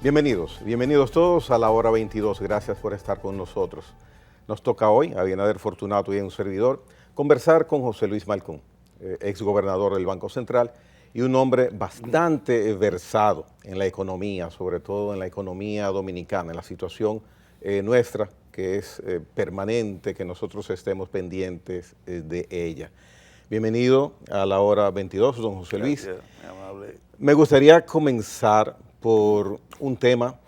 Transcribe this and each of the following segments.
Bienvenidos todos a la hora 22. Gracias por estar con nosotros. Nos toca hoy, a Abinader Fortunato y a un servidor, conversar con José Luis Malcún, exgobernador del Banco Central y un hombre bastante versado en la economía, sobre todo en la economía dominicana, en la situación nuestra, que es permanente, que nosotros estemos pendientes de ella. Bienvenido a la hora 22, don José Luis. Gracias, mi amable. Me gustaría comenzar por un tema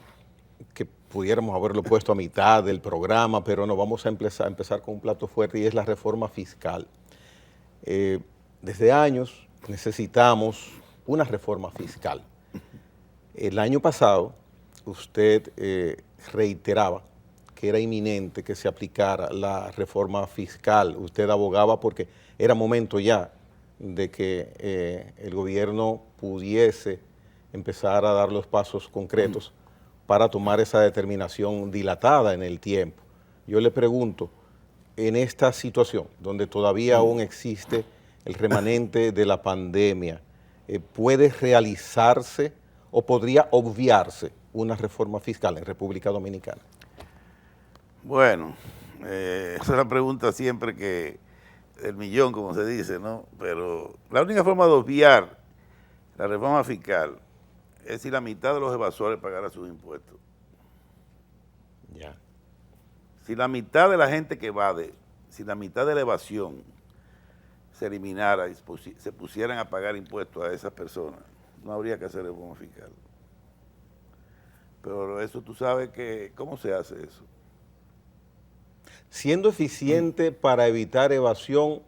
que pudiéramos haberlo puesto a mitad del programa, pero no, vamos a empezar con un plato fuerte y es la reforma fiscal. Desde años necesitamos una reforma fiscal. El año pasado usted reiteraba que era inminente que se aplicara la reforma fiscal. Usted abogaba porque era momento ya de que el gobierno pudiese empezar a dar los pasos concretos para tomar esa determinación dilatada en el tiempo. Yo le pregunto, en esta situación donde todavía aún existe el remanente de la pandemia, ¿puede realizarse o podría obviarse una reforma fiscal en República Dominicana? Bueno, esa es la pregunta siempre que, el millón, como se dice, ¿no? Pero la única forma de obviar la reforma fiscal es si la mitad de los evasores pagara sus impuestos. Ya. Si la mitad de la gente que evade, si la mitad de la evasión se eliminara y se pusieran a pagar impuestos a esas personas, no habría que hacer reforma fiscal. Pero eso tú sabes que, ¿cómo se hace eso? Siendo eficiente para evitar evasión,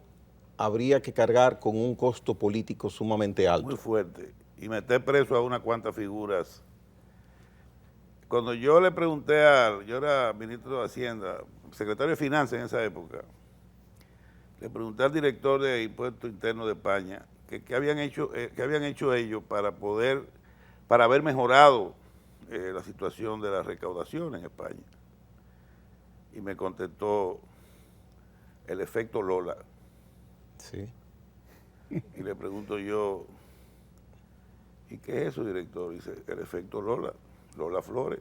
habría que cargar con un costo político sumamente alto. Muy fuerte. Y meter preso a unas cuantas figuras. Cuando yo le pregunté yo era ministro de Hacienda, secretario de Finanzas en esa época, le pregunté al director de Impuestos Internos de España qué habían hecho ellos para haber mejorado la situación de la recaudación en España. Y me contestó el efecto Lola. Sí. Y le pregunto yo, ¿y qué es eso, director? Dice, el efecto Lola, Lola Flores.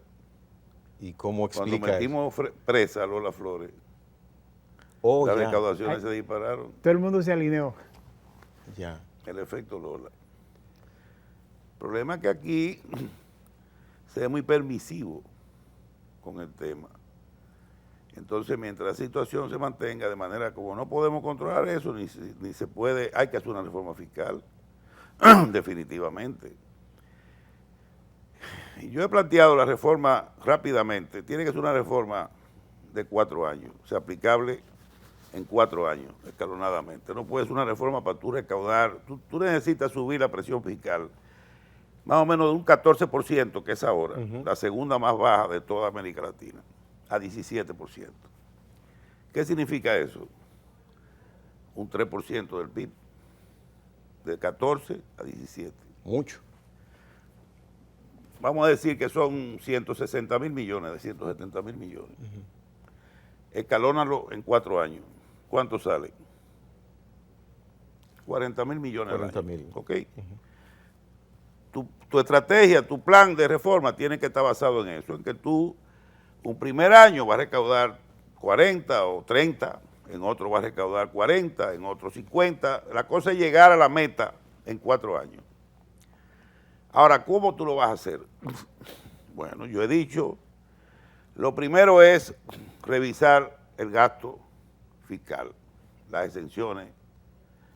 ¿Y cómo Cuando explica eso? metimos presa a Lola Flores, Oh, las ya, recaudaciones se dispararon. Todo el mundo se alineó. ya. El efecto Lola. El problema es que aquí se es muy permisivo con el tema. Entonces, mientras la situación se mantenga de manera como no podemos controlar eso, ni se puede, hay que hacer una reforma fiscal, definitivamente. Y yo he planteado la reforma rápidamente, tiene que ser una reforma de 4 años, o sea, aplicable en 4 años, escalonadamente. No puede ser una reforma para tú recaudar, tú necesitas subir la presión fiscal, más o menos de un 14%, que es ahora, la segunda más baja de toda América Latina, a 17%. ¿Qué significa eso? Un 3% del PIB, de 14 a 17. Mucho. Vamos a decir que son 160.000 millones, de 170.000 millones. Escalónalo en 4 años. ¿Cuánto sale? 40.000 millones. 40.000. ¿Ok? Tu estrategia, tu plan de reforma tiene que estar basado en eso, en que tú un primer año vas a recaudar 40 o 30, en otro vas a recaudar 40, en otro 50. La cosa es llegar a la meta en 4 años. Ahora, ¿cómo tú lo vas a hacer? Bueno, yo he dicho, lo primero es revisar el gasto fiscal, las exenciones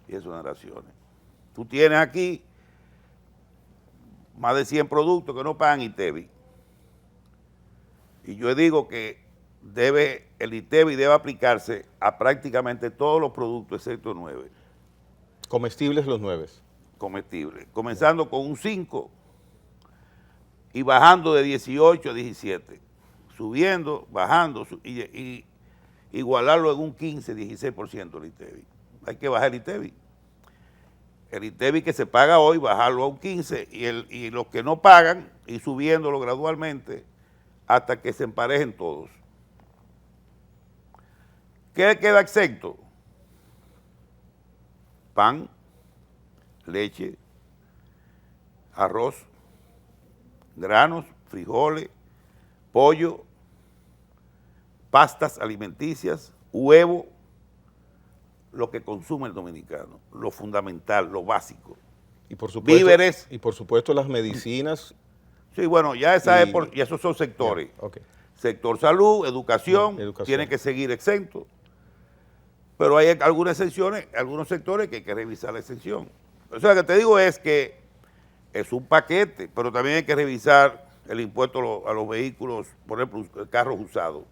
y exoneraciones. Tú tienes aquí más de 100 productos que no pagan ITEVI. Y yo digo que el ITEVI debe aplicarse a prácticamente todos los productos, excepto 9. Comestibles los 9. Comestibles. Comenzando con un 5 y bajando de 18 a 17. Subiendo, bajando y igualarlo en un 15, 16% el ITEVI. Hay que bajar el ITEVI. El ITEVI que se paga hoy, bajarlo a un 15 y los que no pagan, y subiéndolo gradualmente hasta que se emparejen todos. ¿Qué queda exento? Pan, leche, arroz, granos, frijoles, pollo, pastas alimenticias, huevo, lo que consume el dominicano, lo fundamental, lo básico. Y por supuesto, víveres. Y por supuesto las medicinas. Sí, bueno, ya y esos son sectores. Yeah, okay. Sector salud, educación, tiene que seguir exento. Pero hay algunas exenciones, algunos sectores que hay que revisar la exención. O sea, lo que te digo es que es un paquete, pero también hay que revisar el impuesto a los vehículos, por ejemplo, carros usados.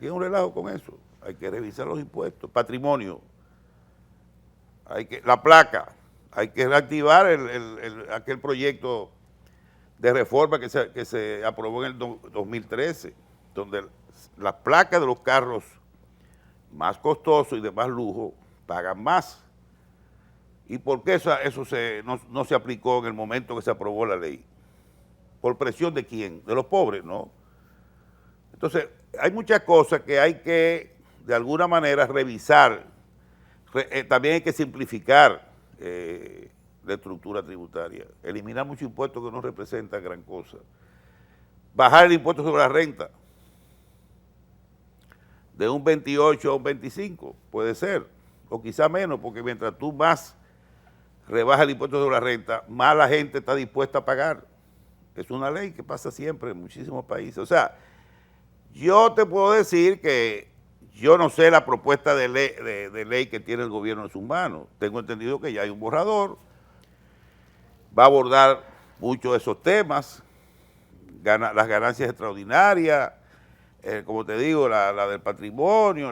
Hay un relajo con eso. Hay que revisar los impuestos, patrimonio, la placa, hay que reactivar aquel proyecto de reforma que se aprobó en el 2013, donde las placas de los carros más costosos y de más lujo pagan más. ¿Y por qué eso no se aplicó en el momento que se aprobó la ley? ¿Por presión de quién? De los pobres, ¿no? Entonces, hay muchas cosas que hay que, de alguna manera, revisar. También hay que simplificar la estructura tributaria, eliminar muchos impuestos que no representan gran cosa. Bajar el impuesto sobre la renta de un 28 a un 25, puede ser, o quizá menos, porque mientras tú más rebajas el impuesto sobre la renta, más la gente está dispuesta a pagar. Es una ley que pasa siempre en muchísimos países. O sea, yo te puedo decir que yo no sé la propuesta de ley que tiene el gobierno en sus manos. Tengo entendido que ya hay un borrador, va a abordar muchos de esos temas, las ganancias extraordinarias, como te digo, la del patrimonio,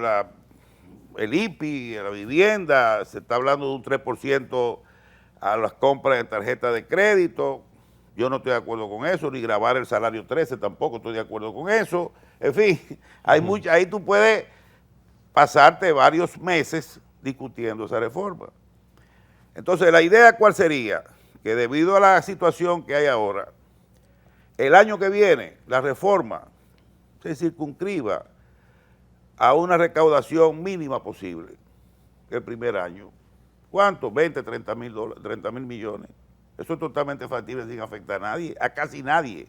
el IPI, la vivienda, se está hablando de un 3% a las compras de tarjeta de crédito. Yo no estoy de acuerdo con eso, ni grabar el salario 13, tampoco estoy de acuerdo con eso. En fin, ahí tú puedes pasarte varios meses discutiendo esa reforma. Entonces, la idea, ¿cuál sería? Que debido a la situación que hay ahora, el año que viene, la reforma se circunscriba a una recaudación mínima posible el primer año. ¿Cuánto? 20, 30 mil millones. Eso es totalmente factible sin afectar a nadie, a casi nadie.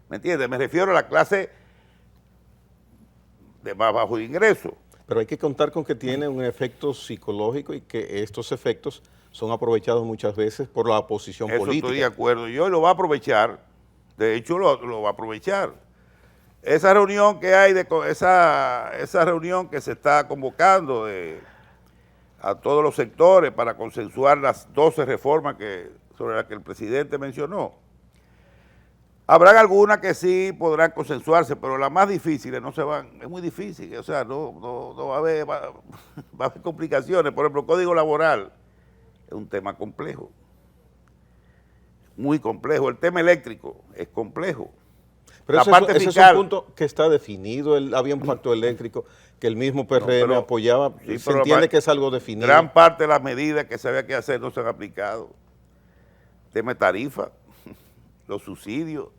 ¿Me entiendes? Me refiero a la clase de más bajo ingreso. Pero hay que contar con que tiene un efecto psicológico y que estos efectos son aprovechados muchas veces por la oposición política. Eso estoy de acuerdo. Yo lo va a aprovechar. De hecho, lo va a aprovechar. Esa reunión que hay, esa reunión que se está convocando a todos los sectores para consensuar las 12 reformas sobre las que el presidente mencionó. Habrán algunas que sí podrán consensuarse, pero las más difíciles no se van, es muy difícil, o sea, no va a haber, va a haber complicaciones. Por ejemplo, el Código Laboral es un tema complejo, muy complejo. El tema eléctrico es complejo. Pero ese es un punto que está definido, había un pacto eléctrico que el mismo PRM apoyaba, sí, se entiende que es algo definido. Gran parte de las medidas que se había que hacer no se han aplicado. El tema de tarifa, los subsidios,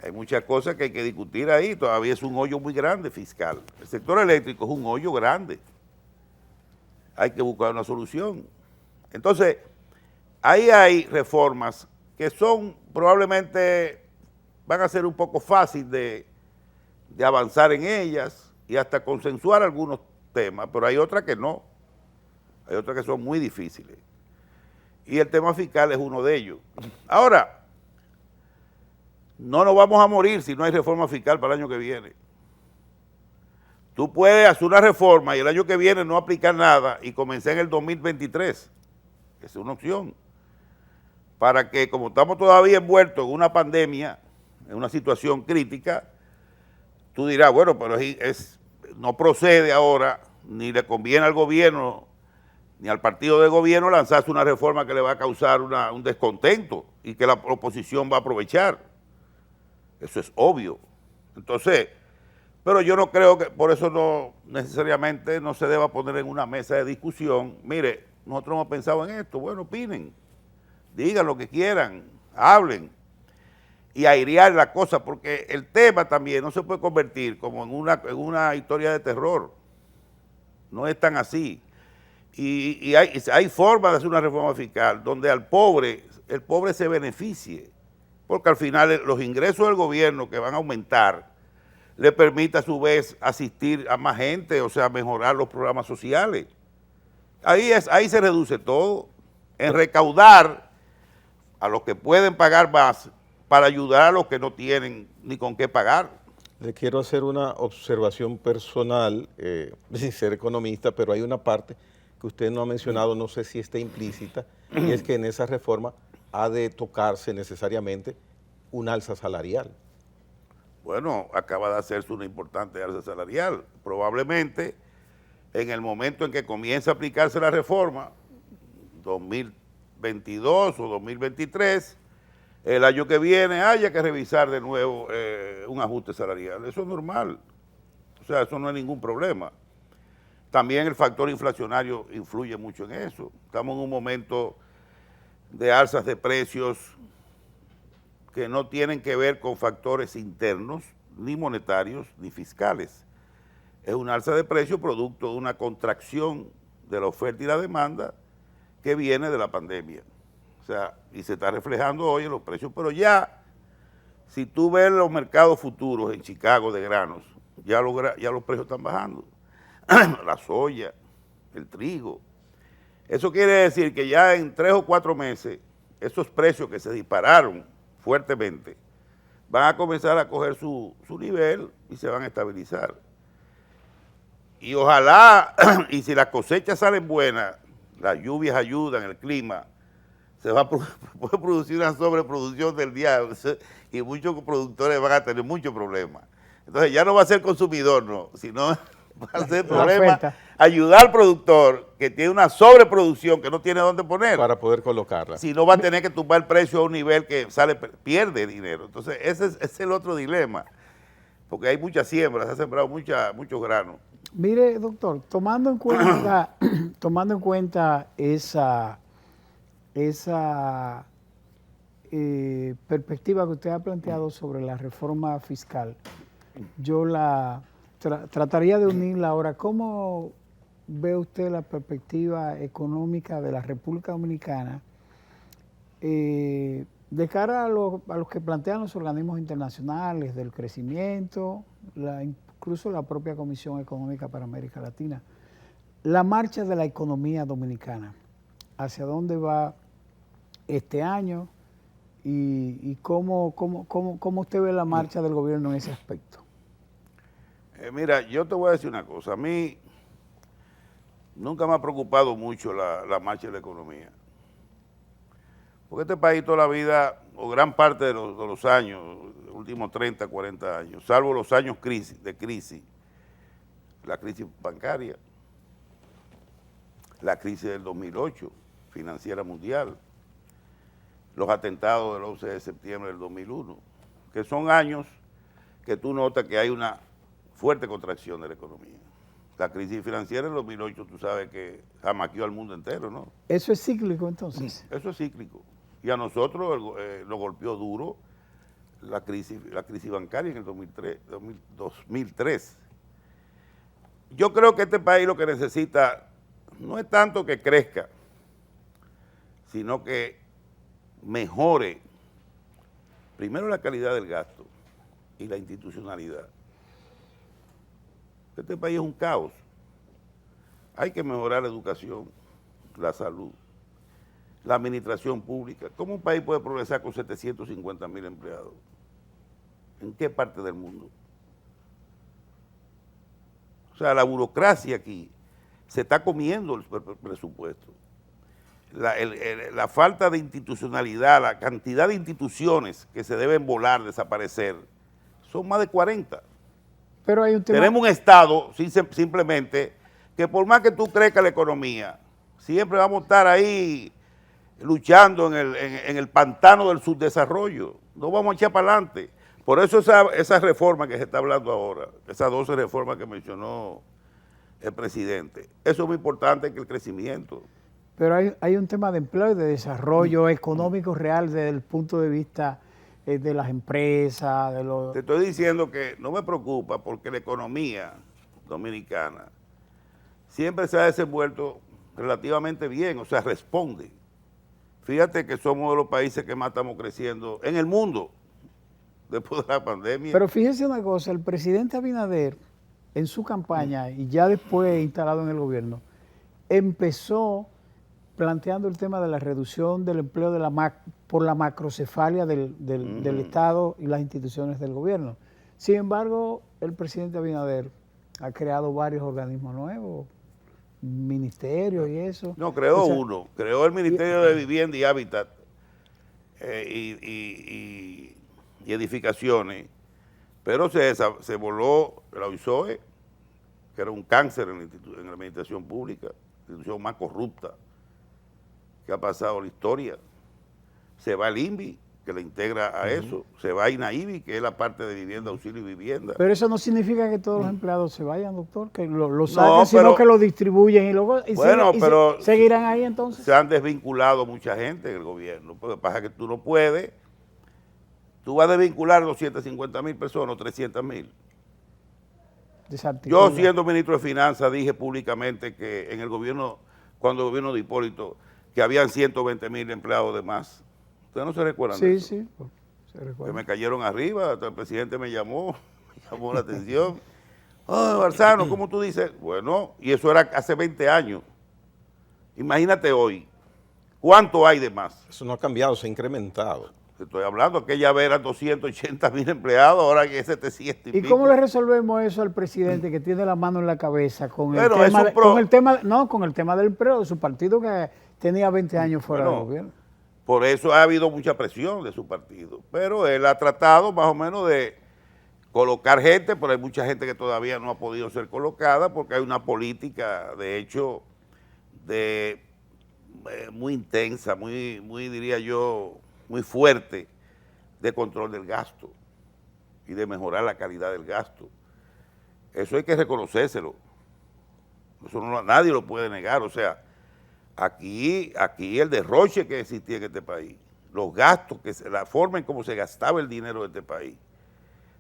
hay muchas cosas que hay que discutir ahí, todavía es un hoyo muy grande fiscal. El sector eléctrico es un hoyo grande, hay que buscar una solución. Entonces, ahí hay reformas que son probablemente, van a ser un poco fácil de avanzar en ellas y hasta consensuar algunos temas, pero hay otras que no, hay otras que son muy difíciles. Y el tema fiscal es uno de ellos. Ahora, no nos vamos a morir si no hay reforma fiscal para el año que viene. Tú puedes hacer una reforma y el año que viene no aplicar nada y comenzar en el 2023. Esa es una opción. Para que, como estamos todavía envueltos en una pandemia, en una situación crítica, tú dirás, bueno, pero no procede ahora, ni le conviene al gobierno, ni al partido de gobierno lanzarse una reforma que le va a causar un descontento y que la oposición va a aprovechar. Eso es obvio. Entonces, pero yo no creo que, por eso no necesariamente no se deba poner en una mesa de discusión. Mire, nosotros hemos pensado en esto, bueno, opinen, digan lo que quieran, hablen y airear la cosa, porque el tema también no se puede convertir como en una historia de terror. No es tan así. Y hay formas de hacer una reforma fiscal donde el pobre se beneficie porque al final los ingresos del gobierno que van a aumentar le permite a su vez asistir a más gente, o sea, mejorar los programas sociales. Ahí se reduce todo, en recaudar a los que pueden pagar más para ayudar a los que no tienen ni con qué pagar. Le quiero hacer una observación personal, sin ser economista, pero hay una parte que usted no ha mencionado, no sé si está implícita, y es que en esa reforma ha de tocarse necesariamente un alza salarial. Bueno, acaba de hacerse una importante alza salarial. Probablemente en el momento en que comience a aplicarse la reforma, 2022 o 2023, el año que viene haya que revisar de nuevo un ajuste salarial. Eso es normal, o sea, eso no es ningún problema. También el factor inflacionario influye mucho en eso. Estamos en un momento de alzas de precios que no tienen que ver con factores internos, ni monetarios, ni fiscales. Es una alza de precios producto de una contracción de la oferta y la demanda que viene de la pandemia. O sea, y se está reflejando hoy en los precios, pero ya, si tú ves los mercados futuros en Chicago de granos, ya los precios están bajando. La soya, el trigo. Eso quiere decir que ya en 3 o 4 meses, esos precios que se dispararon fuertemente, van a comenzar a coger su nivel y se van a estabilizar. Y ojalá, y si las cosechas salen buenas, las lluvias ayudan, el clima, se va a puede producir una sobreproducción del día y muchos productores van a tener muchos problemas. Entonces ya no va a ser consumidor, no, sino va a ser problema ayudar al productor que tiene una sobreproducción que no tiene dónde poner. Para poder colocarla. Si no va a tener que tumbar el precio a un nivel que pierde dinero. Entonces ese es el otro dilema, porque hay muchas siembras, se ha sembrado muchos granos. Mire, doctor, tomando en cuenta esa perspectiva que usted ha planteado sobre la reforma fiscal, yo trataría de unirla ahora. ¿Cómo ve usted la perspectiva económica de la República Dominicana de cara a los que plantean los organismos internacionales del crecimiento, incluso la propia Comisión Económica para América Latina? La marcha de la economía dominicana, ¿hacia dónde va este año? ¿Y cómo usted ve la marcha del gobierno en ese aspecto? Mira, yo te voy a decir una cosa. A mí nunca me ha preocupado mucho la marcha de la economía. Porque este país toda la vida, o gran parte de los años, los últimos 30, 40 años, salvo los años de crisis, la crisis bancaria, la crisis del 2008, financiera mundial, los atentados del 11 de septiembre del 2001, que son años que tú notas que hay una fuerte contracción de la economía. La crisis financiera del 2008, tú sabes que jamaqueó al mundo entero, ¿no? ¿Eso es cíclico entonces? Eso es cíclico. Y a nosotros nos golpeó duro la crisis bancaria en el 2003. Yo creo que este país lo que necesita no es tanto que crezca, sino que mejore primero la calidad del gasto y la institucionalidad. Este país es un caos. Hay que mejorar la educación, la salud, la administración pública. ¿Cómo un país puede progresar con 750,000 empleados? ¿En qué parte del mundo? O sea, la burocracia aquí se está comiendo el presupuesto. La falta de institucionalidad, la cantidad de instituciones que se deben volar, desaparecer, son más de 40. Pero hay un tema. Tenemos un Estado, simplemente, que por más que tú crezcas la economía, siempre vamos a estar ahí luchando en el pantano del subdesarrollo. No vamos a echar para adelante. Por eso esa reforma que se está hablando ahora, esas 12 reformas que mencionó el presidente, eso es muy importante que el crecimiento. Pero hay un tema de empleo y de desarrollo económico real desde el punto de vista de las empresas, de los... Te estoy diciendo que no me preocupa porque la economía dominicana siempre se ha desenvuelto relativamente bien, o sea, responde. Fíjate que somos de los países que más estamos creciendo en el mundo después de la pandemia. Pero fíjese una cosa, el presidente Abinader, en su campaña y ya después instalado en el gobierno, empezó planteando el tema de la reducción del empleo por la macrocefalia del Estado y las instituciones del gobierno. Sin embargo, el presidente Abinader ha creado varios organismos nuevos, ministerios y eso. No, creó O sea, uno, creó el Ministerio de Vivienda y Hábitat y edificaciones, pero se voló la UISOE, que era un cáncer en la administración pública, la institución más corrupta que ha pasado la historia. Se va el INVI, que le integra a eso, se va INAIVI, que es la parte de vivienda, auxilio y vivienda. Pero eso no significa que todos los empleados se vayan, doctor, que lo saquen, sino que lo distribuyen y luego seguirán ahí entonces. Se han desvinculado mucha gente en el gobierno, porque pasa que tú no puedes, tú vas a desvincular 250,000 personas o 300,000. Yo siendo ministro de Finanzas dije públicamente que en el gobierno, cuando el gobierno de Hipólito, que habían 120,000 empleados de más. ¿Ustedes no se recuerdan de eso? Sí, se recuerda. Que me cayeron arriba, hasta el presidente me llamó la atención. Oh, Barzano, ¿cómo tú dices? Bueno, y eso era hace 20 años. Imagínate hoy, ¿cuánto hay de más? Eso no ha cambiado, se ha incrementado. Estoy hablando, aquella vez eran 280,000 empleados, ahora hay 700 y ¿Y pico. cómo le resolvemos eso al presidente que tiene la mano en la cabeza con el Bueno, tema, con el tema del empleo de su partido que tenía 20 años fuera del gobierno? Por eso ha habido mucha presión de su partido, pero él ha tratado más o menos de colocar gente, pero hay mucha gente que todavía no ha podido ser colocada porque hay una política, de hecho, muy intensa, muy diría yo, muy fuerte de control del gasto y de mejorar la calidad del gasto. Eso hay que reconocérselo. Eso nadie lo puede negar. O sea, aquí el derroche que existía en este país, los gastos, la forma en cómo se gastaba el dinero de este país.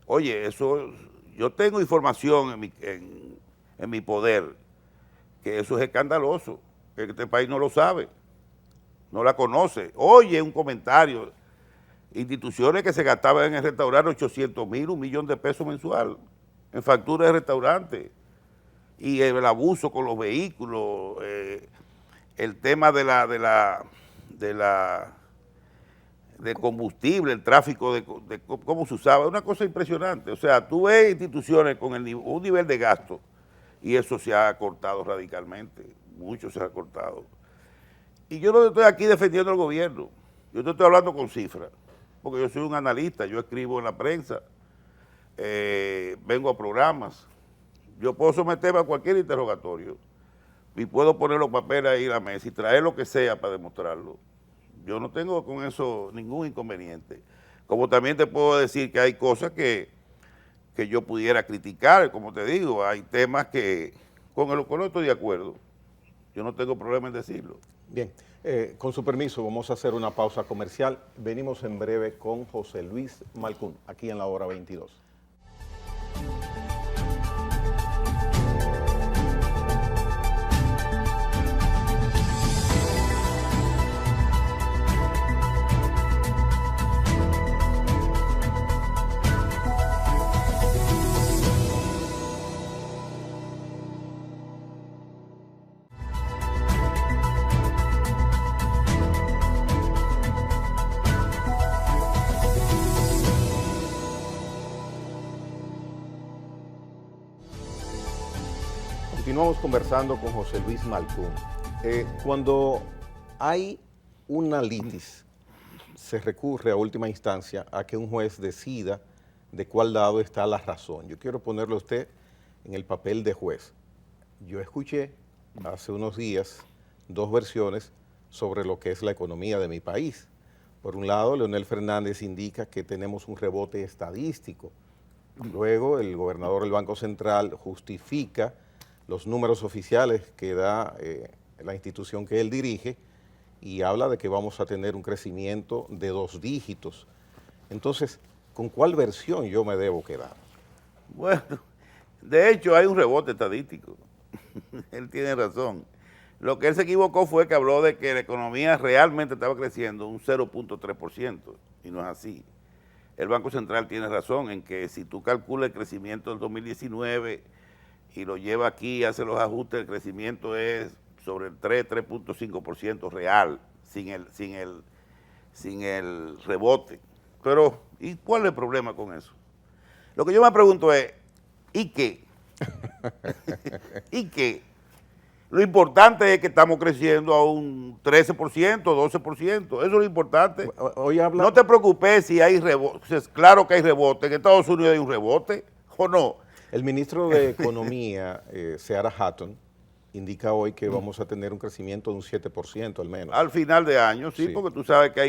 Oye, eso, yo tengo información en mi poder, que eso es escandaloso, que este país no lo sabe, no la conoce. Oye, un comentario, instituciones que se gastaban en el restaurante 800,000, $1,000,000 mensual, en facturas de restaurante, y el abuso con los vehículos, el tema de combustible, el tráfico de cómo se usaba, una cosa impresionante. O sea, tú ves instituciones con un nivel de gasto y eso se ha cortado radicalmente, mucho se ha cortado. Y yo no estoy aquí defendiendo al gobierno, yo te estoy hablando con cifras, porque yo soy un analista, yo escribo en la prensa, vengo a programas, yo puedo someterme a cualquier interrogatorio y puedo poner los papeles ahí en la mesa y traer lo que sea para demostrarlo. Yo no tengo con eso ningún inconveniente. Como también te puedo decir que hay cosas que yo pudiera criticar, como te digo, hay temas que con lo que no estoy de acuerdo. Yo no tengo problema en decirlo. Bien, con su permiso vamos a hacer una pausa comercial. Venimos en breve con José Luis Malcún, aquí en la hora 22. Continuamos conversando con José Luis Malcún. Cuando hay una litis, se recurre a última instancia a que un juez decida de cuál lado está la razón. Yo quiero ponerle a usted en el papel de juez. Yo escuché hace unos días dos versiones sobre lo que es la economía de mi país. Por un lado, Leonel Fernández indica que tenemos un rebote estadístico. Luego, el gobernador del Banco Central justifica los números oficiales que da la institución que él dirige y habla de que vamos a tener un crecimiento de 2 dígitos. Entonces, ¿con cuál versión yo me debo quedar? Bueno, de hecho hay un rebote estadístico, él tiene razón, Lo que él se equivocó fue que habló de que la economía realmente estaba creciendo un 0.3%, y no es así. El Banco Central tiene razón en que si tú calculas el crecimiento del 2019 y lo lleva aquí y hace los ajustes, el crecimiento es sobre el 3.5% real, sin el rebote. Pero, ¿y cuál es el problema con eso? Lo que yo me pregunto es, ¿y qué? ¿Y qué? Lo importante es que estamos creciendo a un 13%, 12%, eso es lo importante. Hoy habla... No te preocupes si hay rebote, claro que hay rebote, en Estados Unidos hay un rebote, ¿o no? El ministro de Economía, Seara Hatton, indica hoy que vamos a tener un crecimiento de un 7% al menos. Al final de año, sí, Sí. porque tú sabes que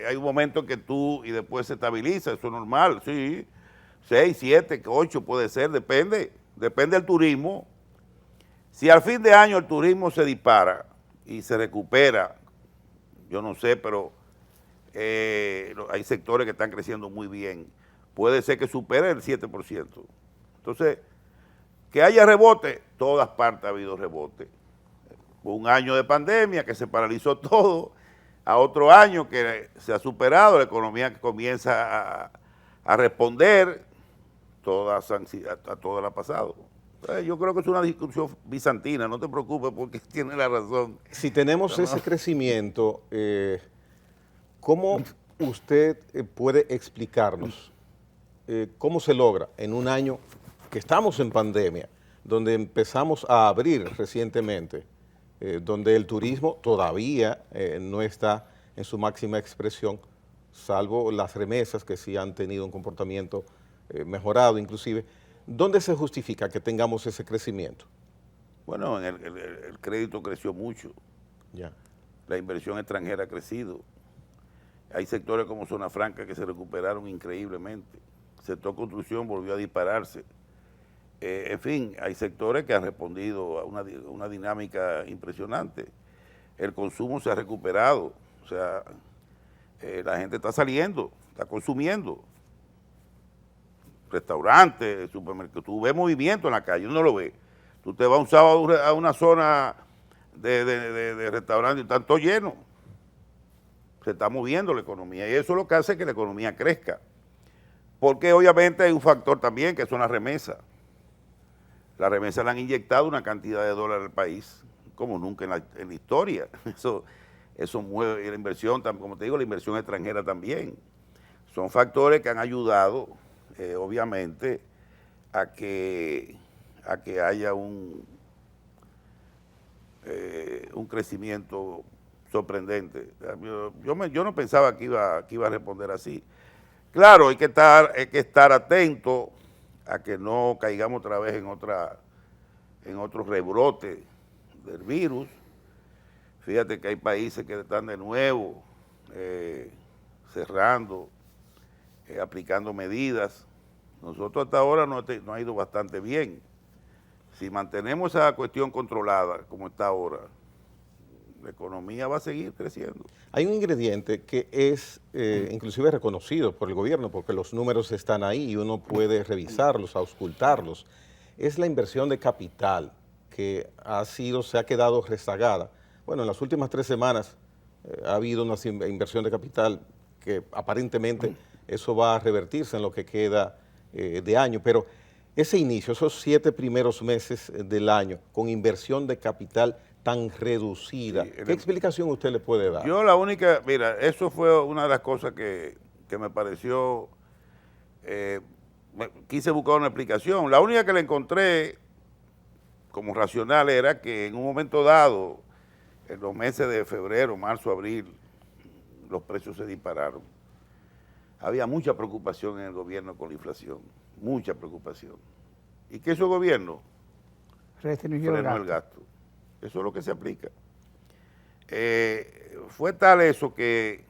hay un momento que tú y después se estabiliza, eso es normal, sí, 6, 7, 8 puede ser, depende del turismo. Si al fin de año el turismo se dispara y se recupera, yo no sé, pero hay sectores que están creciendo muy bien, puede ser que supere el 7%. Entonces, que haya rebote, todas partes ha habido rebote. Un año de pandemia que se paralizó todo, a otro año que se ha superado, la economía que comienza a responder, a todo la pasado. Yo creo que es una discusión bizantina, no te preocupes porque tiene la razón. Si tenemos ese crecimiento, ¿cómo usted puede explicarnos cómo se logra en un año que estamos en pandemia, donde empezamos a abrir recientemente, donde el turismo todavía no está en su máxima expresión, salvo las remesas que sí han tenido un comportamiento mejorado inclusive? ¿Dónde se justifica que tengamos ese crecimiento? Bueno, el crédito creció mucho, Ya. la inversión extranjera ha crecido, hay sectores como Zona Franca que se recuperaron increíblemente, el sector construcción volvió a dispararse, en fin, hay sectores que han respondido a una dinámica impresionante, el consumo se ha recuperado, o sea, la gente está saliendo, está consumiendo. Restaurantes, supermercados, tú ves movimiento en la calle, uno lo ve. Tú te vas un sábado a una zona de restaurantes y están todos llenos. Se está moviendo la economía y eso es lo que hace que la economía crezca. Porque obviamente hay un factor también que son las remesas. Las remesas le han inyectado una cantidad de dólares al país como nunca en la historia. Eso mueve la inversión, como te digo, la inversión extranjera también. Son factores que han ayudado obviamente a que haya un crecimiento sorprendente. Yo no pensaba que iba a responder así. Claro, hay que estar atento a que no caigamos otra vez en otro rebrote del virus. Fíjate que hay países que están de nuevo cerrando, aplicando medidas. Nosotros hasta ahora nos ha ido bastante bien. Si mantenemos esa cuestión controlada como está ahora, la economía va a seguir creciendo. Hay un ingrediente que es inclusive reconocido por el gobierno porque los números están ahí y uno puede revisarlos, auscultarlos. Es la inversión de capital que se ha quedado rezagada. Bueno, en las últimas 3 semanas ha habido una inversión de capital que aparentemente eso va a revertirse en lo que queda de año, pero ese inicio, esos 7 primeros meses del año con inversión de capital tan reducida, sí, ¿qué explicación usted le puede dar? Yo la única, mira, eso fue una de las cosas que me pareció, quise buscar una explicación. La única que le encontré como racional era que en un momento dado, en los meses de febrero, marzo, abril, los precios se dispararon. Había mucha preocupación en el gobierno con la inflación, mucha preocupación. ¿Y qué hizo el gobierno? Restringió el gasto. Eso es lo que se aplica. Fue tal eso que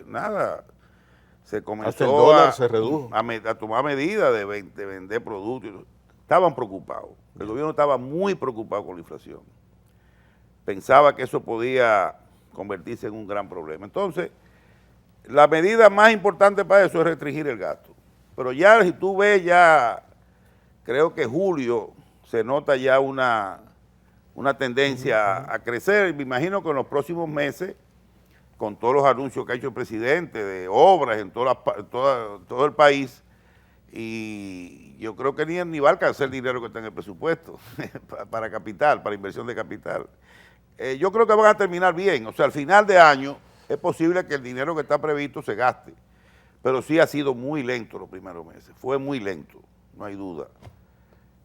nada, se comenzó se redujo. a tomar medidas de vender productos. Estaban preocupados. El gobierno estaba muy preocupado con la inflación. Pensaba que eso podía convertirse en un gran problema. Entonces, la medida más importante para eso es restringir el gasto. Pero ya, si tú ves ya, creo que julio, se nota ya una una tendencia a crecer. Me imagino que en los próximos meses, con todos los anuncios que ha hecho el presidente de obras en todo el país, y yo creo que ni va a alcanzar el dinero que está en el presupuesto para capital, para inversión de capital. Yo creo que van a terminar bien, o sea, al final de año es posible que el dinero que está previsto se gaste, pero sí ha sido muy lento los primeros meses, fue muy lento, no hay duda.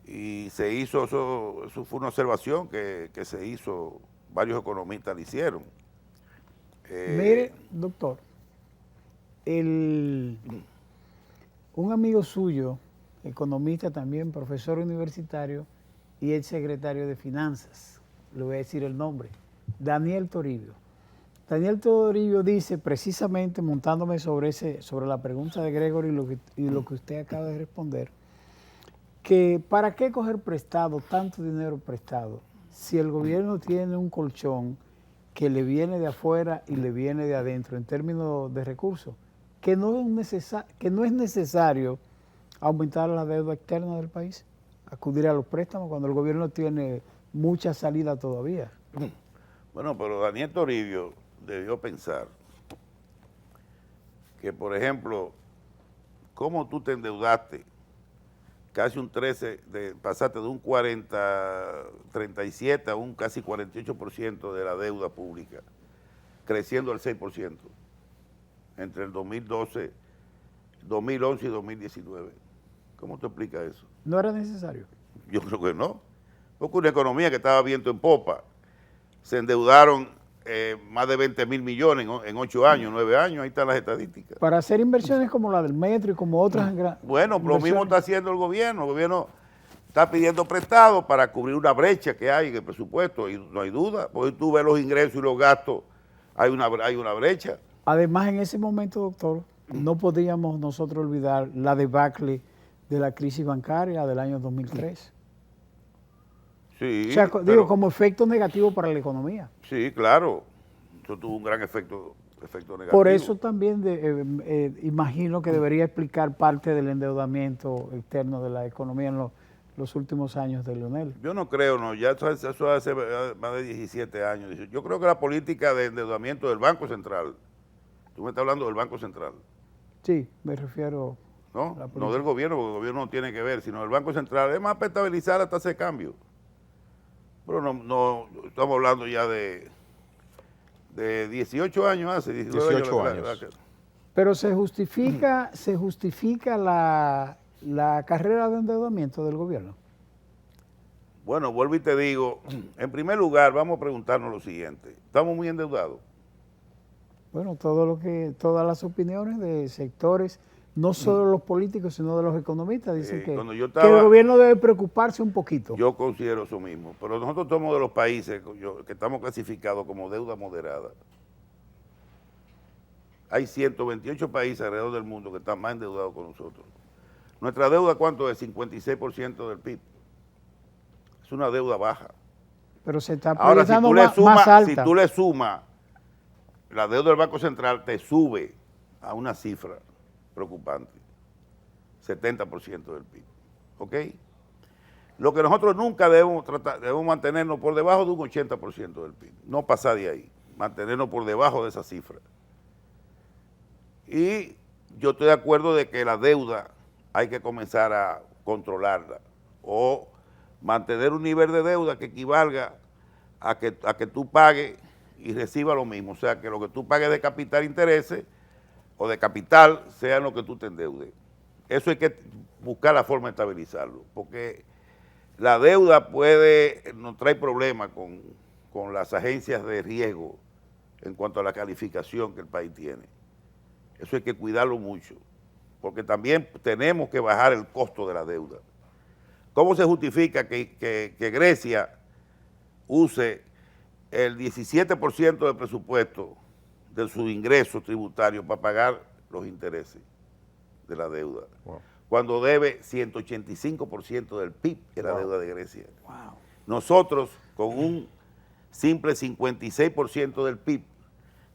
Y se hizo, eso fue una observación que se hizo, varios economistas la hicieron. Mire, doctor, un amigo suyo, economista también, profesor universitario y ex secretario de Finanzas, le voy a decir el nombre, Daniel Toribio. Daniel Toribio dice, precisamente montándome sobre la pregunta de Gregory y lo que usted acaba de responder, que para qué coger prestado, tanto dinero prestado, si el gobierno tiene un colchón que le viene de afuera y le viene de adentro en términos de recursos, que no es necesario aumentar la deuda externa del país, acudir a los préstamos cuando el gobierno tiene mucha salida todavía. Bueno, pero Daniel Toribio debió pensar que, por ejemplo, cómo tú te endeudaste casi un 13, pasaste de un 37 a un casi 48% de la deuda pública, creciendo al 6% entre el 2011 y 2019. ¿Cómo te explicas eso? ¿No era necesario? Yo creo que no, porque una economía que estaba viento en popa, se endeudaron más de 20.000 millones en 8 años, 9 años, ahí están las estadísticas. Para hacer inversiones como la del metro y como otras bueno, lo mismo está haciendo el gobierno está pidiendo prestado para cubrir una brecha que hay en el presupuesto, y no hay duda, porque tú ves los ingresos y los gastos, hay una brecha. Además, en ese momento, doctor, no podríamos nosotros olvidar la debacle de la crisis bancaria del año 2003. Sí, o sea, digo, como efecto negativo para la economía. Sí, claro, eso tuvo un gran efecto negativo. Por eso también imagino que debería explicar parte del endeudamiento externo de la economía en los últimos años de Leonel. Yo no creo, no, ya eso hace más de 17 años. Yo creo que la política de endeudamiento del Banco Central, tú me estás hablando del Banco Central. Sí, me refiero No del gobierno, porque el gobierno no tiene que ver, sino del Banco Central, es más para estabilizar la tasa de cambio. Pero no estamos hablando ya de 18 años hace, 18 años. Pero se justifica la carrera de endeudamiento del gobierno. Bueno, vuelvo y te digo, en primer lugar, vamos a preguntarnos lo siguiente, ¿estamos muy endeudados? Bueno, todas las opiniones de sectores, no solo los políticos, sino de los economistas, dicen que el gobierno debe preocuparse un poquito. Yo considero eso mismo, pero nosotros somos de los países que estamos clasificados como deuda moderada. Hay 128 países alrededor del mundo que están más endeudados que nosotros. Nuestra deuda, ¿cuánto es? 56% del PIB. Es una deuda baja. Pero se está ahora, más alta. Si tú le sumas la deuda del Banco Central, te sube a una cifra preocupante, 70% del PIB, ¿ok? Lo que nosotros nunca debemos mantenernos por debajo de un 80% del PIB, no pasar de ahí, mantenernos por debajo de esa cifra. Y yo estoy de acuerdo de que la deuda hay que comenzar a controlarla o mantener un nivel de deuda que equivalga a que tú pagues y recibas lo mismo, o sea, que lo que tú pagues de capital intereses o de capital sea lo que tú te endeudes. Eso hay que buscar la forma de estabilizarlo, porque la deuda nos trae problemas con las agencias de riesgo en cuanto a la calificación que el país tiene. Eso hay que cuidarlo mucho, porque también tenemos que bajar el costo de la deuda. ¿Cómo se justifica que Grecia use el 17% del presupuesto de sus ingresos tributarios para pagar los intereses de la deuda, cuando debe 185% del PIB de la deuda de Grecia? Nosotros, con un simple 56% del PIB,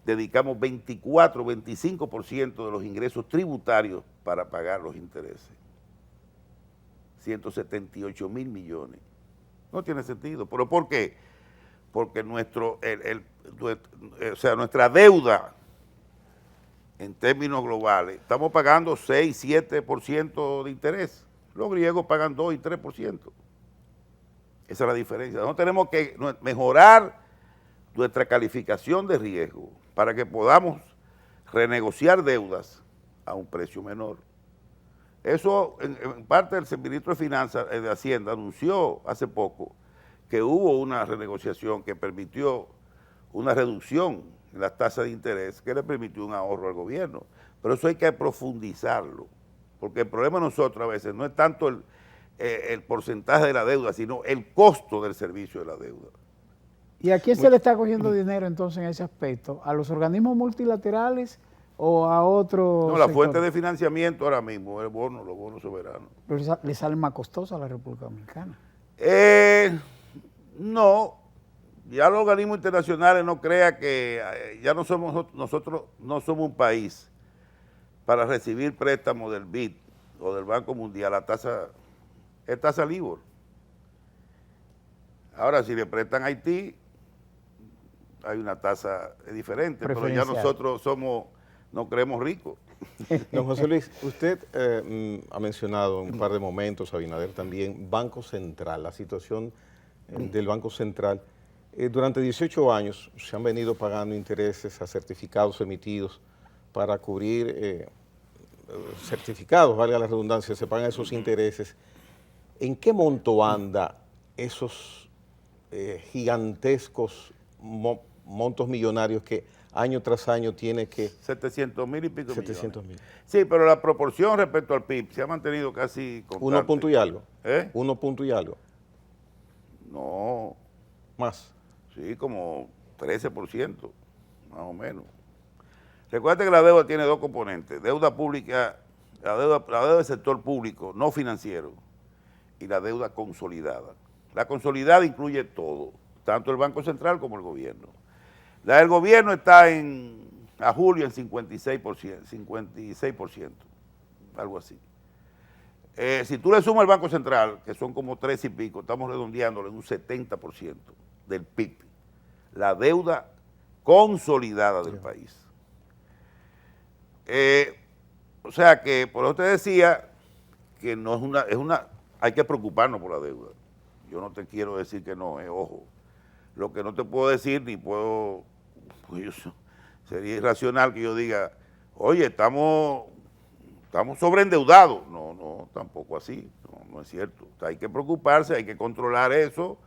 dedicamos 25% de los ingresos tributarios para pagar los intereses. 178.000 millones. No tiene sentido. ¿Pero por qué? Porque o sea, nuestra deuda en términos globales, estamos pagando 6, 7% de interés. Los griegos pagan 2 y 3%. Esa es la diferencia. Nosotros tenemos que mejorar nuestra calificación de riesgo para que podamos renegociar deudas a un precio menor. Eso, en parte, el ministro de Finanzas, de Hacienda, anunció hace poco que hubo una renegociación que permitió una reducción en las tasas de interés que le permitió un ahorro al gobierno. Pero eso hay que profundizarlo, porque el problema de nosotros a veces no es tanto el porcentaje de la deuda, sino el costo del servicio de la deuda. ¿Y a quién se le está cogiendo dinero entonces en ese aspecto? ¿A los organismos multilaterales o a otros? No, la fuente de financiamiento ahora mismo es los bonos soberanos. Pero le sale más costoso a la República Dominicana. No, ya los organismos internacionales no crean que ya nosotros no somos un país para recibir préstamos del BID o del Banco Mundial. La tasa es tasa LIBOR. Ahora, si le prestan a Haití, hay una tasa diferente, pero ya nosotros nos creemos ricos. Don José Luis, usted ha mencionado en un par de momentos, Abinader también, Banco Central, la situación del Banco Central. Durante 18 años se han venido pagando intereses a certificados emitidos para cubrir certificados, valga la redundancia, se pagan esos intereses. ¿En qué monto anda esos gigantescos montos millonarios que año tras año tiene que... 700,000 y pico 700 millones. mil. Sí, pero la proporción respecto al PIB se ha mantenido casi constante. 1 punto y algo. 1 punto y algo. No. Más. Sí, como 13%, más o menos. Recuerda que la deuda tiene dos componentes, deuda pública, la deuda del sector público, no financiero, y la deuda consolidada. La consolidada incluye todo, tanto el Banco Central como el gobierno. La del gobierno está a julio en 56%, algo así. Si tú le sumas al Banco Central, que son como 3 y pico, estamos redondeándole en un 70% del PIB, la deuda consolidada del país. O sea que, por eso te decía que no es hay que preocuparnos por la deuda. Yo no te quiero decir que no, ojo. Lo que no te puedo decir, ni puedo, pues sería irracional que yo diga, oye, estamos sobreendeudados. No, tampoco así, no es cierto. O sea, hay que preocuparse, hay que controlar eso,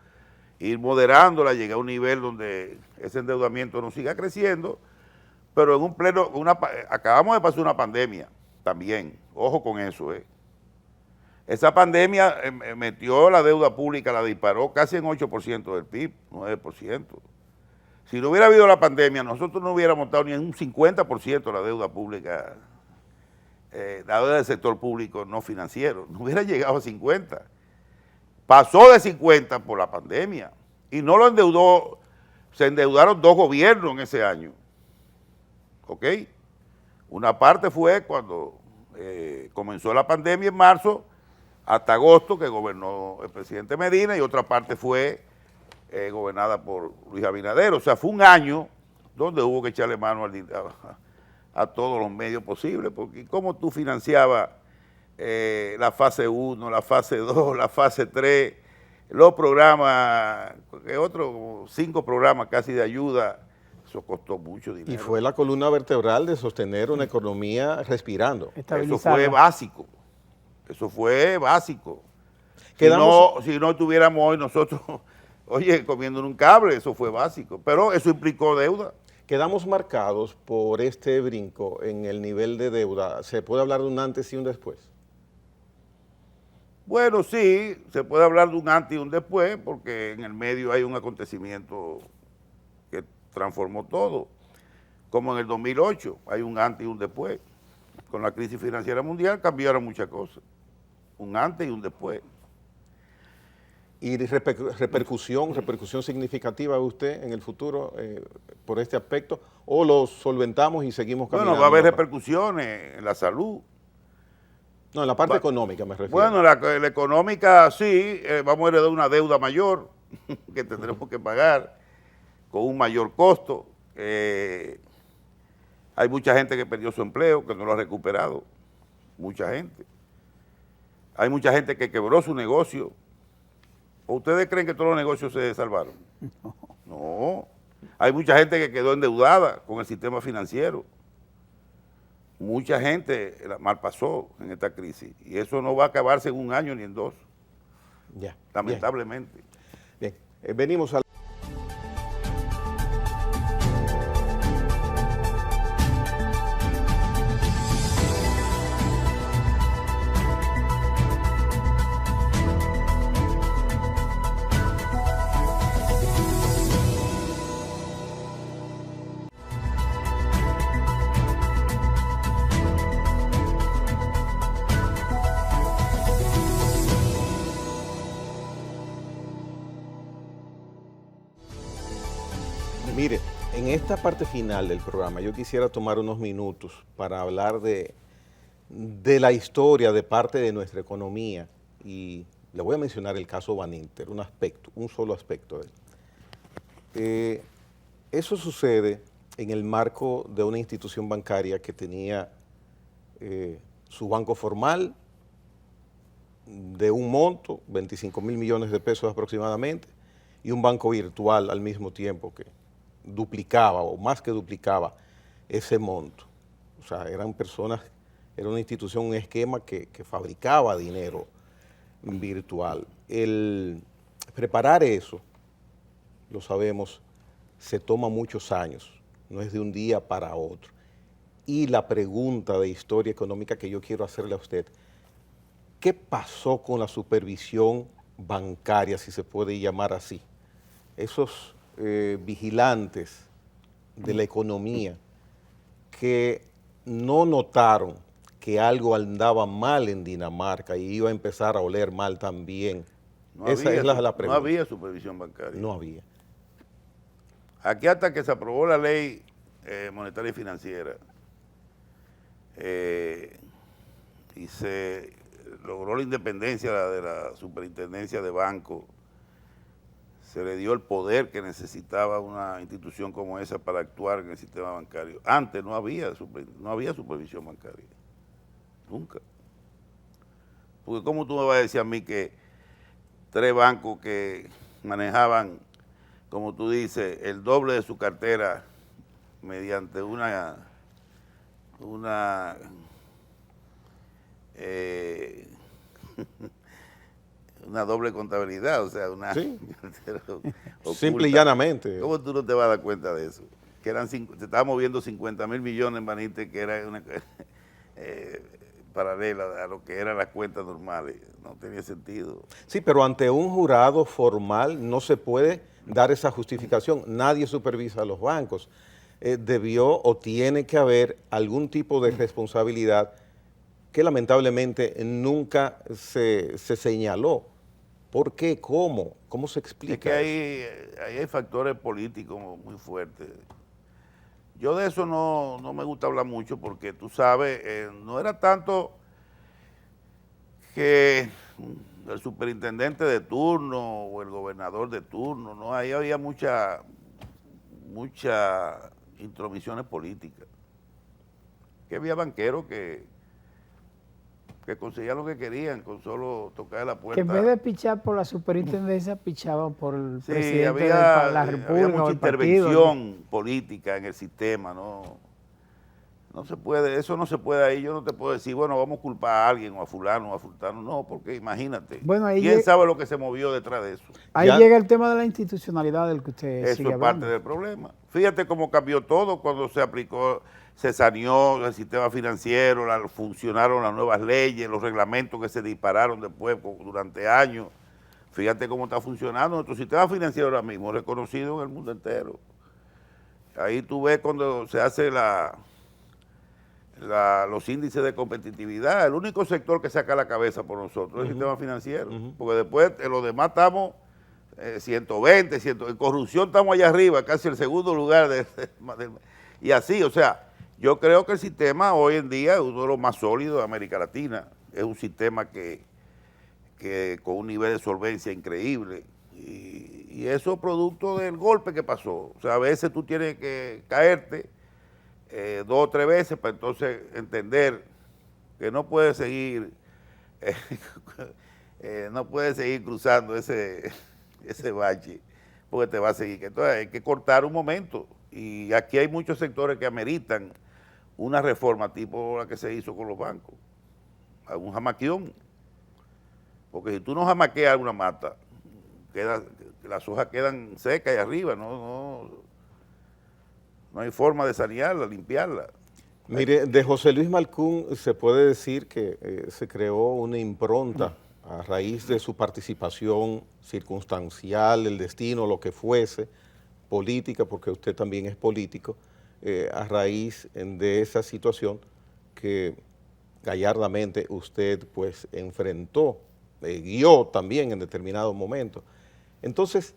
ir moderándola, llegar a un nivel donde ese endeudamiento no siga creciendo, pero en un pleno, acabamos de pasar una pandemia también, ojo con eso, Esa pandemia metió la deuda pública, la disparó casi en 8% del PIB, 9%. Si no hubiera habido la pandemia, nosotros no hubiéramos estado ni en un 50% de la deuda pública, la deuda del sector público no financiero, no hubiera llegado a 50. Pasó de 50 por la pandemia y no lo endeudó, se endeudaron 2 gobiernos en ese año. ¿Ok? Una parte fue cuando comenzó la pandemia en marzo, hasta agosto, que gobernó el presidente Medina, y otra parte fue gobernada por Luis Abinader. O sea, fue un año donde hubo que echarle mano a todos los medios posibles, porque ¿cómo tú financiabas la fase 1, la fase 2, la fase 3, los programas, otros 5 programas casi de ayuda? Eso costó mucho dinero. Y fue la columna vertebral de sostener una economía respirando. Eso fue básico. Eso fue básico. Si no estuviéramos hoy nosotros, oye, comiendo en un cable, eso fue básico. Pero eso implicó deuda. Quedamos marcados por este brinco en el nivel de deuda. ¿Se puede hablar de un antes y un después? Bueno, sí, se puede hablar de un antes y un después, porque en el medio hay un acontecimiento que transformó todo. Como en el 2008, hay un antes y un después. Con la crisis financiera mundial cambiaron muchas cosas. Un antes y un después. ¿Y repercusión significativa de usted en el futuro por este aspecto? ¿O lo solventamos y seguimos caminando? Bueno, va a haber repercusiones en la salud, No, en la parte económica me refiero. Bueno, la económica sí, vamos a heredar una deuda mayor que tendremos que pagar con un mayor costo. Hay mucha gente que perdió su empleo, que no lo ha recuperado, mucha gente. Hay mucha gente que quebró su negocio. ¿O ustedes creen que todos los negocios se salvaron? No. Hay mucha gente que quedó endeudada con el sistema financiero. Mucha gente mal pasó en esta crisis y eso no va a acabarse en un año ni en dos, Ya, lamentablemente. Bien, venimos a... Mire, en esta parte final del programa yo quisiera tomar unos minutos para hablar de la historia de parte de nuestra economía y le voy a mencionar el caso Baninter, un solo aspecto de él. Eso sucede en el marco de una institución bancaria que tenía su banco formal de un monto, 25 mil millones de pesos aproximadamente, y un banco virtual al mismo tiempo que duplicaba o más que duplicaba ese monto. O sea, eran personas, era una institución, un esquema que fabricaba dinero virtual. El preparar eso, lo sabemos, se toma muchos años, no es de un día para otro. Y la pregunta de historia económica que yo quiero hacerle a usted, ¿qué pasó con la supervisión bancaria, si se puede llamar así? Esos vigilantes de la economía que no notaron que algo andaba mal en Dinamarca y iba a empezar a oler mal también. Esa es la pregunta. No había supervisión bancaria. No había. Aquí hasta que se aprobó la ley monetaria y financiera y se logró la independencia de la superintendencia de bancos, se le dio el poder que necesitaba una institución como esa para actuar en el sistema bancario. Antes no había supervisión bancaria, nunca. Porque ¿cómo tú me vas a decir a mí que 3 bancos que manejaban, como tú dices, el doble de su cartera mediante una doble contabilidad, o sea, una... Sí. oculta. Simple y llanamente. ¿Cómo tú no te vas a dar cuenta de eso? Que se estaba moviendo 50 mil millones en Baninter, que era una paralela a lo que eran las cuentas normales. No tenía sentido. Sí, pero ante un jurado formal no se puede dar esa justificación. Nadie supervisa a los bancos. Debió o tiene que haber algún tipo de responsabilidad que lamentablemente nunca se señaló. ¿Por qué? ¿Cómo? ¿Cómo se explica? Es que ahí hay factores políticos muy fuertes. Yo de eso no me gusta hablar mucho porque tú sabes, no era tanto que el superintendente de turno o el gobernador de turno, no, ahí había muchas intromisiones políticas. Que había banqueros que conseguían lo que querían con solo tocar la puerta. Que en vez de pichar por la superintendencia, pichaban por el presidente había, de la República. había mucha intervención política en el sistema, no se puede, eso no se puede ahí. Yo no te puedo decir, bueno, vamos a culpar a alguien o a fulano o a fulano, no, porque imagínate, bueno, ¿quién sabe lo que se movió detrás de eso? Ahí llega el tema de la institucionalidad del que usted eso sigue es hablando. parte del problema. Fíjate cómo cambió todo cuando se aplicó, se saneó el sistema financiero, funcionaron las nuevas leyes, los reglamentos que se dispararon después durante años. Fíjate cómo está funcionando nuestro sistema financiero ahora mismo, reconocido en el mundo entero. Ahí tú ves cuando se hace los índices de competitividad, el único sector que saca la cabeza por nosotros es el sistema financiero, porque después en los demás estamos 120, en corrupción estamos allá arriba, casi el segundo lugar y así, o sea, yo creo que el sistema hoy en día es uno de los más sólidos de América Latina, es un sistema que con un nivel de solvencia increíble, y eso producto del golpe que pasó. O sea, a veces tú tienes que caerte 2 o 3 veces para entonces entender que no puedes seguir no puedes seguir cruzando ese bache, porque te va a seguir. Entonces hay que cortar un momento, y aquí hay muchos sectores que ameritan una reforma tipo la que se hizo con los bancos, un jamaquión, porque si tú no jamaqueas alguna mata, las hojas quedan secas y arriba, no hay forma de sanearla, limpiarla. Mire, de José Luis Malcún se puede decir que se creó una impronta a raíz de su participación circunstancial, el destino, lo que fuese, política, porque usted también es político, a raíz de esa situación que gallardamente usted pues enfrentó, guió también en determinados momentos. Entonces,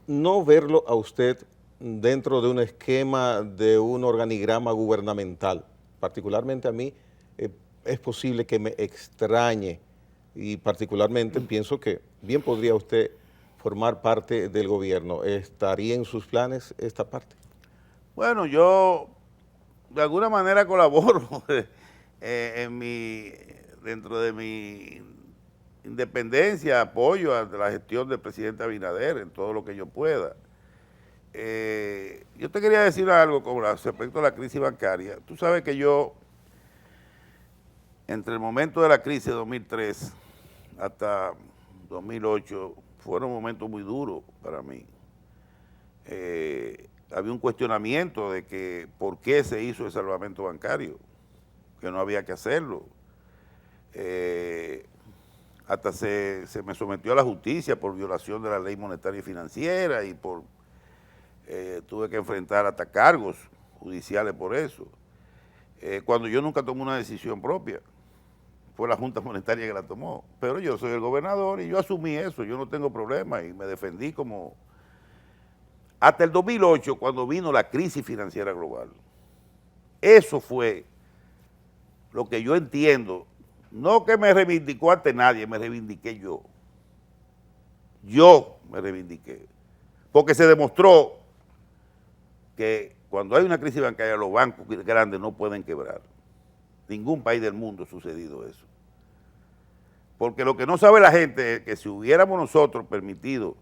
no verlo a usted dentro de un esquema de un organigrama gubernamental, particularmente a mí, es posible que me extrañe, y particularmente pienso que bien podría usted formar parte del gobierno. ¿Estaría en sus planes esta parte? Bueno, yo de alguna manera colaboro dentro de mi independencia, apoyo a la gestión del presidente Abinader en todo lo que yo pueda. Yo te quería decir algo con respecto a la crisis bancaria. Tú sabes que yo, entre el momento de la crisis de 2003 hasta 2008, fueron momentos muy duros para mí. Había un cuestionamiento de que por qué se hizo el salvamento bancario, que no había que hacerlo. Hasta se me sometió a la justicia por violación de la ley monetaria y financiera, y tuve que enfrentar hasta cargos judiciales por eso. Cuando yo nunca tomé una decisión propia, fue la Junta Monetaria que la tomó, pero yo soy el gobernador y yo asumí eso, yo no tengo problema, y me defendí como... Hasta el 2008, cuando vino la crisis financiera global, eso fue lo que yo entiendo, no que me reivindicó ante nadie, me reivindiqué yo. Yo me reivindiqué, porque se demostró que cuando hay una crisis bancaria, los bancos grandes no pueden quebrar. Ningún país del mundo ha sucedido eso. Porque lo que no sabe la gente es que si hubiéramos nosotros permitido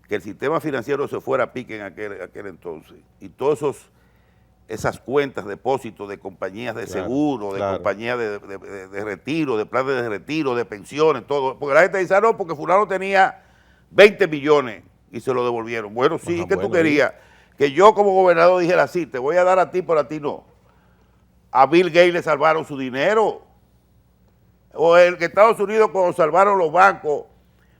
que el sistema financiero se fuera a pique en aquel entonces, y todas esas cuentas, depósitos de compañías de seguro, de compañías de retiro, de planes de retiro, de pensiones, todo, porque la gente dice, no, porque fulano tenía 20 millones y se lo devolvieron. Bueno, sí, ¿qué tú querías? Que yo como gobernador dijera así, te voy a dar a ti, pero a ti no. A Bill Gates le salvaron su dinero. O el que Estados Unidos, cuando salvaron los bancos,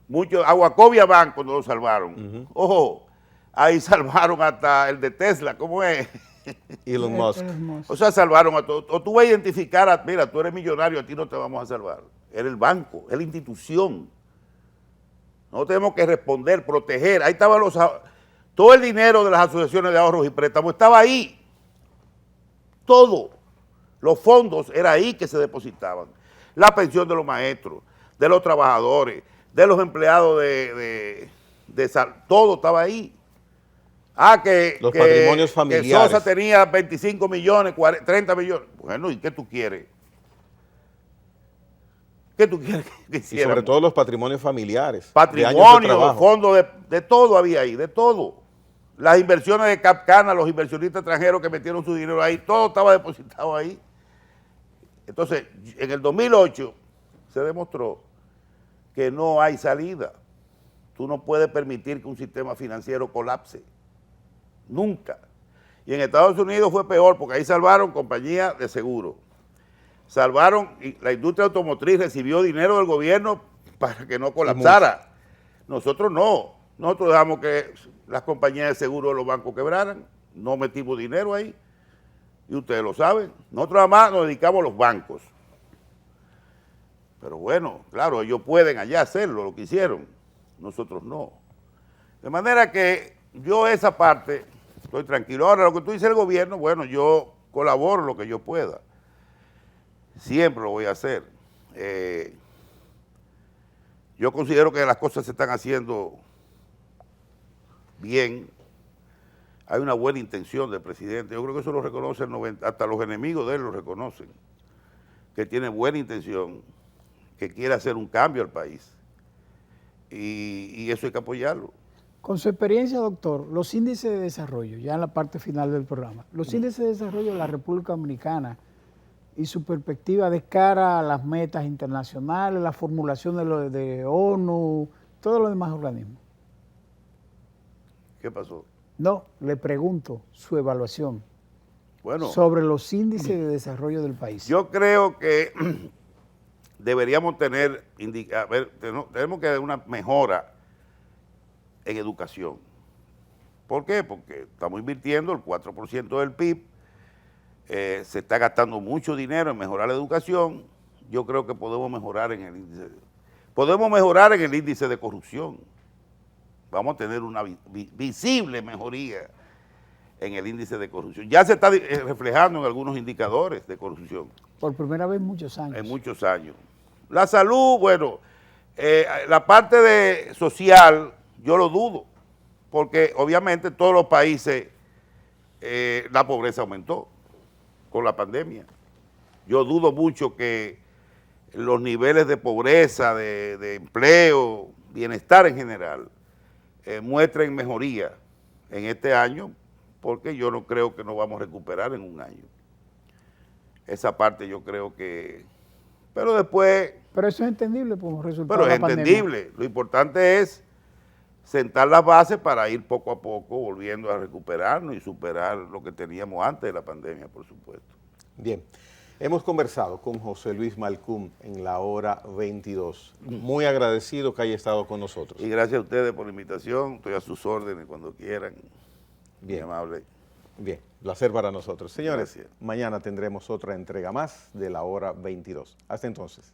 muchos, Aguacobia Bank, cuando lo salvaron. Ojo, ahí salvaron hasta el de Tesla, ¿cómo es? Elon Musk. O sea, salvaron a todos. O tú vas a identificar, mira, tú eres millonario, a ti no te vamos a salvar. Era el banco, es la institución. Nosotros tenemos que responder, proteger. Ahí estaban todo el dinero de las asociaciones de ahorros y préstamos, estaba ahí. Todo. Los fondos era ahí que se depositaban. La pensión de los maestros, de los trabajadores, de los empleados todo estaba ahí. Los patrimonios familiares. Que Sosa tenía 25 millones, 30 millones. Bueno, ¿y qué tú quieres? ¿Qué tú quieres que hiciéramos? Y sobre todo los patrimonios familiares. Patrimonio, fondos, de todo había ahí, de todo. Las inversiones de Capcana, los inversionistas extranjeros que metieron su dinero ahí, todo estaba depositado ahí. Entonces, en el 2008 se demostró que no hay salida. Tú no puedes permitir que un sistema financiero colapse. Nunca. Y en Estados Unidos fue peor, porque ahí salvaron compañías de seguro. Salvaron, y la industria automotriz recibió dinero del gobierno para que no colapsara. Nosotros no. Nosotros dejamos que las compañías de seguro de los bancos quebraran. No metimos dinero ahí. Y ustedes lo saben. Nosotros nada más nos dedicamos a los bancos. Pero bueno, claro, ellos pueden allá hacerlo, lo que hicieron. Nosotros no. De manera que yo esa parte estoy tranquilo. Ahora, lo que tú dices el gobierno, bueno, yo colaboro lo que yo pueda. Siempre lo voy a hacer. Yo considero que las cosas se están haciendo bien. Hay una buena intención del presidente. Yo creo que eso lo reconoce hasta los enemigos de él lo reconocen, que tiene buena intención, que quiere hacer un cambio al país. Y eso hay que apoyarlo. Con su experiencia, doctor, los índices de desarrollo, ya en la parte final del programa, los índices de desarrollo de la República Dominicana y su perspectiva de cara a las metas internacionales, la formulación de ONU, todos los demás organismos. ¿Qué pasó? No, le pregunto su evaluación sobre los índices de desarrollo del país. Yo creo que deberíamos tenemos que dar una mejora en educación. ¿Por qué? Porque estamos invirtiendo el 4% del PIB, se está gastando mucho dinero en mejorar la educación. Yo creo que podemos mejorar en el índice de corrupción. Vamos a tener una visible mejoría en el índice de corrupción. Ya se está reflejando en algunos indicadores de corrupción. Por primera vez en muchos años. En muchos años. La salud, bueno, la parte social, yo lo dudo, porque obviamente en todos los países la pobreza aumentó con la pandemia. Yo dudo mucho que los niveles de pobreza, de empleo, bienestar en general, muestren mejoría en este año, porque yo no creo que nos vamos a recuperar en un año. Esa parte yo creo que... Pero después... Pero eso es entendible como resultado de la pandemia. Pero es entendible. Lo importante es sentar las bases para ir poco a poco volviendo a recuperarnos y superar lo que teníamos antes de la pandemia, por supuesto. Bien. Hemos conversado con José Luis Malcún en la hora 22. Muy agradecido que haya estado con nosotros. Y gracias a ustedes por la invitación. Estoy a sus órdenes cuando quieran. Bien. Muy amable. Bien, placer para nosotros. Señores, Gracias. mañana tendremos otra entrega más de la hora 22. Hasta entonces.